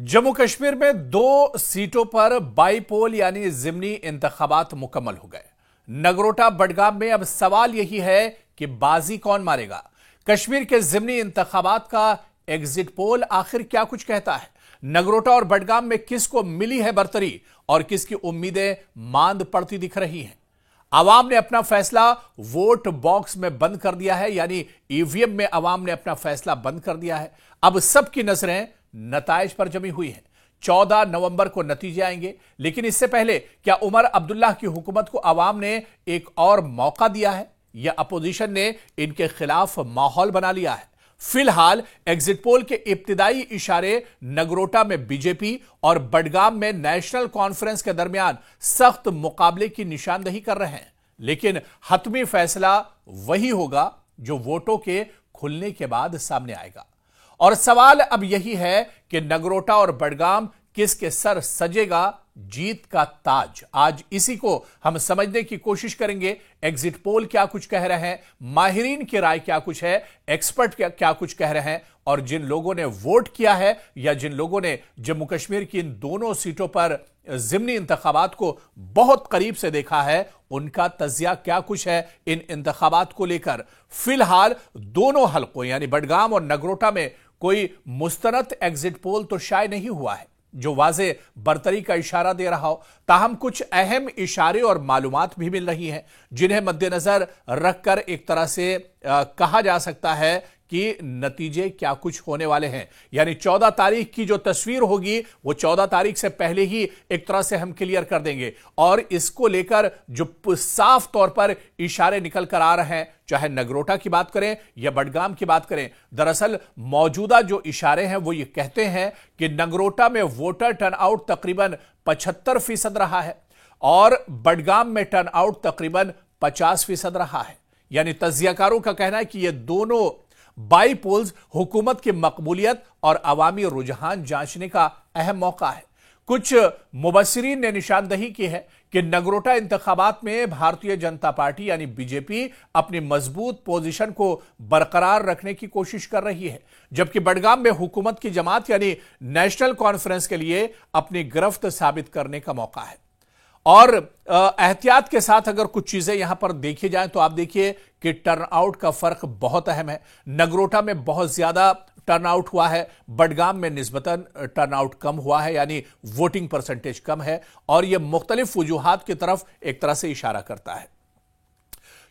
जम्मू कश्मीर में 2 सीटों पर बाईपोल यानी जिमनी इंतखाबात मुकम्मल हो गए। नगरोटा बडगाम में अब सवाल यही है कि बाजी कौन मारेगा। कश्मीर के जिमनी इंतखाबात का एग्जिट पोल आखिर क्या कुछ कहता है। नगरोटा और बडगाम में किसको मिली है बरतरी और किसकी उम्मीदें मांद पड़ती दिख रही हैं। आवाम ने अपना फैसला वोट बॉक्स में बंद कर दिया है, यानी ईवीएम में आवाम ने अपना फैसला बंद कर दिया है। अब सबकी नजरें नताइज पर जमी हुई है। 14 नवंबर को नतीजे आएंगे, लेकिन इससे पहले क्या उमर अब्दुल्लाह की हुकूमत को आवाम ने एक और मौका दिया है या अपोजिशन ने इनके खिलाफ माहौल बना लिया है। फिलहाल एग्जिट पोल के इब्तिदाई इशारे नगरोटा में बीजेपी और बडगाम में नेशनल कॉन्फ्रेंस के दरमियान सख्त मुकाबले की निशानदही कर रहे हैं, लेकिन हतमी फैसला वही होगा जो वोटों के खुलने के बाद सामने आएगा। और सवाल अब यही है कि नगरोटा और बडगाम किसके सर सजेगा जीत का ताज। आज इसी को हम समझने की कोशिश करेंगे। एग्जिट पोल क्या कुछ कह रहे हैं, माहिरीन की राय क्या कुछ है, एक्सपर्ट क्या कुछ कह रहे हैं, और जिन लोगों ने वोट किया है या जिन लोगों ने जम्मू कश्मीर की इन दोनों सीटों पर जिमनी इंतखाबात को बहुत करीब से देखा है, उनका तजिया क्या कुछ है इन इंतखाबात को लेकर। फिलहाल दोनों हलकों यानी बडगाम और नगरोटा में कोई मुस्तनद एग्जिट पोल तो शाये नहीं हुआ है जो वाज़े बरतरी का इशारा दे रहा हो। ताहम कुछ अहम इशारे और मालूमात भी मिल रही हैं जिन्हें मद्देनजर रखकर एक तरह से कहा जा सकता है कि नतीजे क्या कुछ होने वाले हैं। यानी 14 तारीख की जो तस्वीर होगी वो 14 तारीख से पहले ही एक तरह से हम क्लियर कर देंगे। और इसको लेकर जो साफ तौर पर इशारे निकल कर आ रहे हैं, चाहे नगरोटा की बात करें या बडगाम की बात करें, दरअसल मौजूदा जो इशारे हैं वो ये कहते हैं कि नगरोटा में वोटर टर्नआउट तकरीबन 75% रहा है और बडगाम में टर्नआउट तकरीबन 50% रहा है। यानी तज्जियाकारों का कहना है कि ये दोनों बाई पोल्स हुकूमत की मकबूलियत और अवामी रुझान जांचने का अहम मौका है। कुछ मुबस्सिरीन ने निशानदही की है कि नगरोटा इंतखाबात में भारतीय जनता पार्टी यानी बीजेपी अपनी मजबूत पोजीशन को बरकरार रखने की कोशिश कर रही है, जबकि बडगाम में हुकूमत की जमात यानी नेशनल कॉन्फ्रेंस के लिए अपनी गिरफ्त साबित करने का मौका है। और एहतियात के साथ अगर कुछ चीजें यहां पर देखी जाएं तो आप देखिए कि टर्नआउट का फर्क बहुत अहम है। नगरोटा में बहुत ज्यादा टर्नआउट हुआ है, बडगाम में निस्बतन टर्नआउट कम हुआ है, यानी वोटिंग परसेंटेज कम है। और यह मुख्तलिफ वजूहात की तरफ एक तरह से इशारा करता है।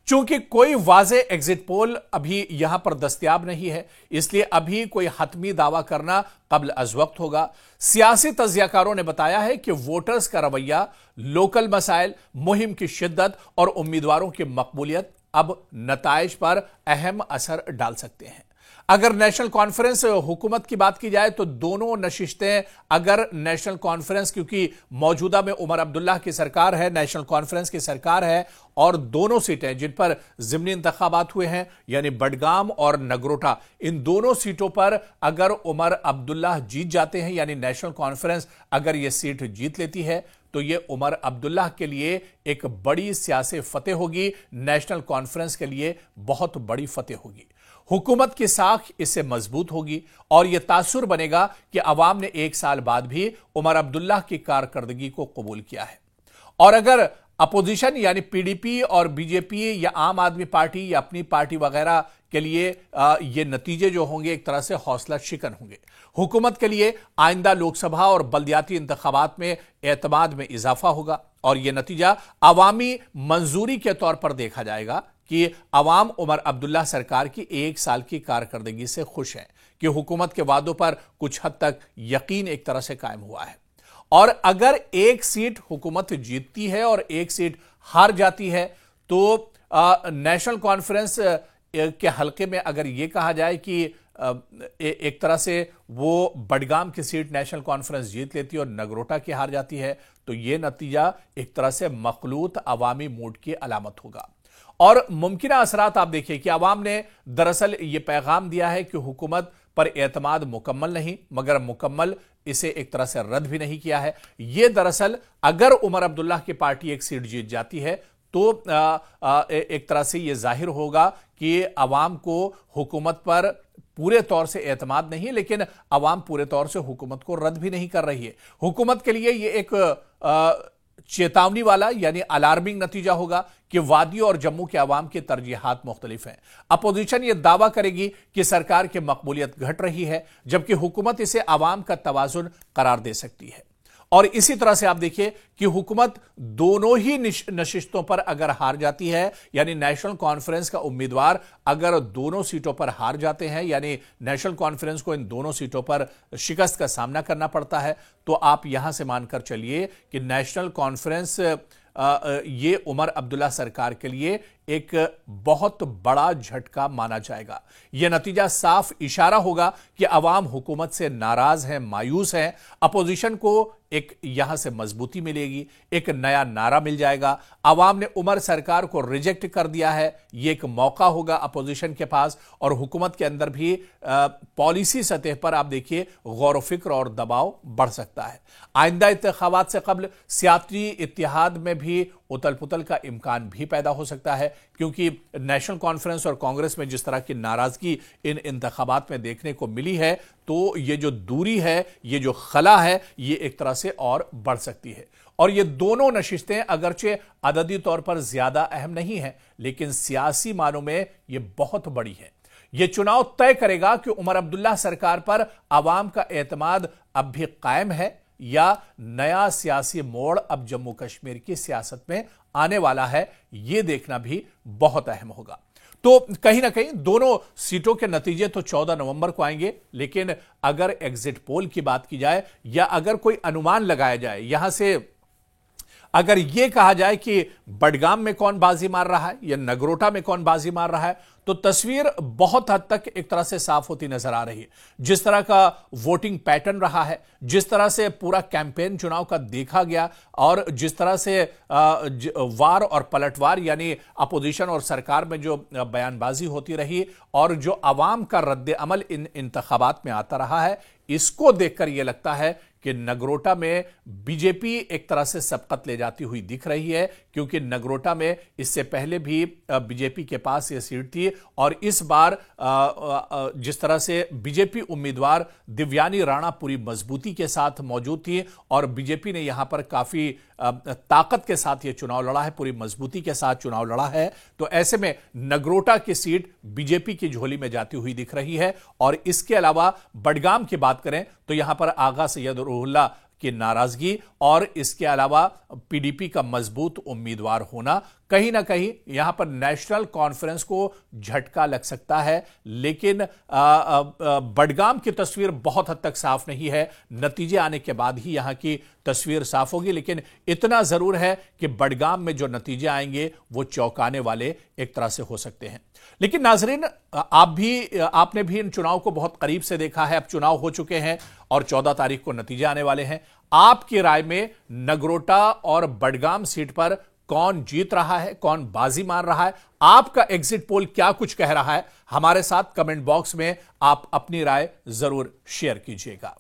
चूंकि कोई वाज़े एग्जिट पोल अभी यहां पर दस्तयाब नहीं है, इसलिए अभी कोई हतमी दावा करना कब्ल अज वक्त होगा। सियासी तज्जियाकारों ने बताया है कि वोटर्स का रवैया, लोकल मसाइल, मुहिम की शिद्दत और उम्मीदवारों की मकबूलियत अब नताइज पर अहम असर डाल सकते हैं। अगर नेशनल कॉन्फ्रेंस हुकूमत की बात की जाए तो दोनों नशिस्तें, अगर नेशनल कॉन्फ्रेंस, क्योंकि मौजूदा में उमर अब्दुल्लाह की सरकार है, नेशनल कॉन्फ्रेंस की सरकार है, और दोनों सीटें जिन पर जिमनी इंतखाबात हुए हैं यानी बडगाम और नगरोटा, इन दोनों सीटों पर अगर उमर अब्दुल्लाह जीत जाते हैं यानी नेशनल कॉन्फ्रेंस अगर यह सीट जीत लेती है तो यह उमर अब्दुल्लाह के लिए एक बड़ी सियासी फतेह होगी, नेशनल कॉन्फ्रेंस के लिए बहुत बड़ी फतेह होगी। हुकूमत की साख इससे मजबूत होगी और यह तासुर बनेगा कि अवाम ने 1 साल बाद भी उमर अब्दुल्लाह की कारकर्दगी को कबूल किया है। और अगर अपोजिशन यानी पीडीपी और बीजेपी या आम आदमी पार्टी या अपनी पार्टी वगैरह के लिए ये नतीजे जो होंगे एक तरह से हौसला शिकन होंगे। हुकूमत के लिए आइंदा लोकसभा और बल्दियाती इंतखाबात में एतमाद में इजाफा होगा और यह नतीजा अवामी मंजूरी के तौर पर देखा जाएगा कि अवाम उमर अब्दुल्लाह सरकार की 1 साल की कारकर्दगी से खुश हैं, कि हुकूमत के वादों पर कुछ हद तक यकीन एक तरह से कायम हुआ है। और अगर एक सीट हुकूमत जीतती है और एक सीट हार जाती है तो नेशनल कॉन्फ्रेंस के हलके में अगर यह कहा जाए कि एक तरह से वो बडगाम की सीट नेशनल कॉन्फ्रेंस जीत लेती है और नगरोटा की हार जाती है, तो यह नतीजा एक तरह से मखलूत अवामी मूड की अलामत होगा। और मुमकिन असरात आप देखिए कि अवाम ने दरअसल यह पैगाम दिया है कि हुकूमत पर एतमाद मुकम्मल नहीं मगर मुकम्मल इसे एक तरह से रद्द भी नहीं किया है। यह दरअसल अगर उमर अब्दुल्लाह की पार्टी एक सीट जीत जाती है तो एक तरह से यह जाहिर होगा कि अवाम को हुकूमत पर पूरे तौर से एतमाद नहीं, लेकिन अवाम पूरे तौर से हुकूमत को रद्द भी नहीं कर रही है। हुकूमत के लिए यह एक चेतावनी वाला यानी अलार्मिंग नतीजा होगा कि वादी और जम्मू के अवाम के तरजीहात मुख्तलिफ हैं। अपोजिशन यह दावा करेगी कि सरकार की मकबूलियत घट रही है, जबकि हुकूमत इसे अवाम का तवाजुन करार दे सकती है। और इसी तरह से आप देखिए कि हुकूमत दोनों ही नशिस्तों पर अगर हार जाती है, यानी नेशनल कॉन्फ्रेंस का उम्मीदवार अगर दोनों सीटों पर हार जाते हैं, यानी नेशनल कॉन्फ्रेंस को इन दोनों सीटों पर शिकस्त का सामना करना पड़ता है, तो आप यहां से मानकर चलिए कि नेशनल कॉन्फ्रेंस ये उमर अब्दुल्ला सरकार के लिए एक बहुत बड़ा झटका माना जाएगा। यह नतीजा साफ इशारा होगा कि अवाम हुकूमत से नाराज है, मायूस है। अपोजिशन को एक यहां से मजबूती मिलेगी, एक नया नारा मिल जाएगा। अवाम ने उमर सरकार को रिजेक्ट कर दिया है, यह एक मौका होगा अपोजिशन के पास। और हुकूमत के अंदर भी पॉलिसी सतह पर आप देखिए गौर व फिक्र और दबाव बढ़ सकता है। आइंदा इंतखाबात से कबल सियासी इत्तेहाद में भी उतल पुतल का इम्कान भी पैदा हो सकता है, क्योंकि नेशनल कॉन्फ्रेंस और कांग्रेस में जिस तरह की नाराजगी इन इंतखाबात में देखने को मिली है, तो ये जो दूरी है, ये जो खला है, ये एक तरह से और बढ़ सकती है। और ये दोनों नशिस्तें अगरचे अददी तौर पर ज्यादा अहम नहीं है, लेकिन सियासी मानों में ये बहुत बड़ी है। यह चुनाव तय करेगा कि उमर अब्दुल्ला सरकार पर अवाम का एतमाद अब भी कायम है या नया सियासी मोड़ अब जम्मू कश्मीर की सियासत में आने वाला है। यह देखना भी बहुत अहम होगा। तो कहीं ना कहीं दोनों सीटों के नतीजे तो 14 नवंबर को आएंगे, लेकिन अगर एग्जिट पोल की बात की जाए या अगर कोई अनुमान लगाया जाए, यहां से अगर यह कहा जाए कि बडगाम में कौन बाजी मार रहा है या नगरोटा में कौन बाजी मार रहा है, तो तस्वीर बहुत हद तक एक तरह से साफ होती नजर आ रही है। जिस तरह का वोटिंग पैटर्न रहा है, जिस तरह से पूरा कैंपेन चुनाव का देखा गया और जिस तरह से वार और पलटवार यानी अपोजिशन और सरकार में जो बयानबाजी होती रही और जो अवाम का रद्द अमल इन इंतखाबात में आता रहा है, इसको देखकर यह लगता है कि नगरोटा में बीजेपी एक तरह से सबकत ले जाती हुई दिख रही है, क्योंकि नगरोटा में इससे पहले भी बीजेपी के पास यह सीट थी और इस बार जिस तरह से बीजेपी उम्मीदवार दिव्यानी राणा पूरी मजबूती के साथ मौजूद थी और बीजेपी ने यहां पर काफी ताकत के साथ यह चुनाव लड़ा है, पूरी मजबूती के साथ चुनाव लड़ा है, तो ऐसे में नगरोटा की सीट बीजेपी की झोली में जाती हुई दिख रही है। और इसके अलावा बडगाम की बात करें तो यहां पर आगा सैयद रुहुल्लाह की नाराजगी और इसके अलावा पीडीपी का मजबूत उम्मीदवार होना कहीं ना कहीं यहां पर नेशनल कॉन्फ्रेंस को झटका लग सकता है। लेकिन बडगाम की तस्वीर बहुत हद तक साफ नहीं है, नतीजे आने के बाद ही यहां की तस्वीर साफ होगी। लेकिन इतना जरूर है कि बडगाम में जो नतीजे आएंगे वो चौंकाने वाले एक तरह से हो सकते हैं। लेकिन नाजरीन, आपने भी इन चुनाव को बहुत करीब से देखा है। अब चुनाव हो चुके हैं और 14 तारीख को नतीजे आने वाले हैं। आपकी राय में नगरोटा और बडगाम सीट पर कौन जीत रहा है, कौन बाजी मार रहा है? आपका एग्जिट पोल क्या कुछ कह रहा है? हमारे साथ कमेंट बॉक्स में आप अपनी राय जरूर शेयर कीजिएगा।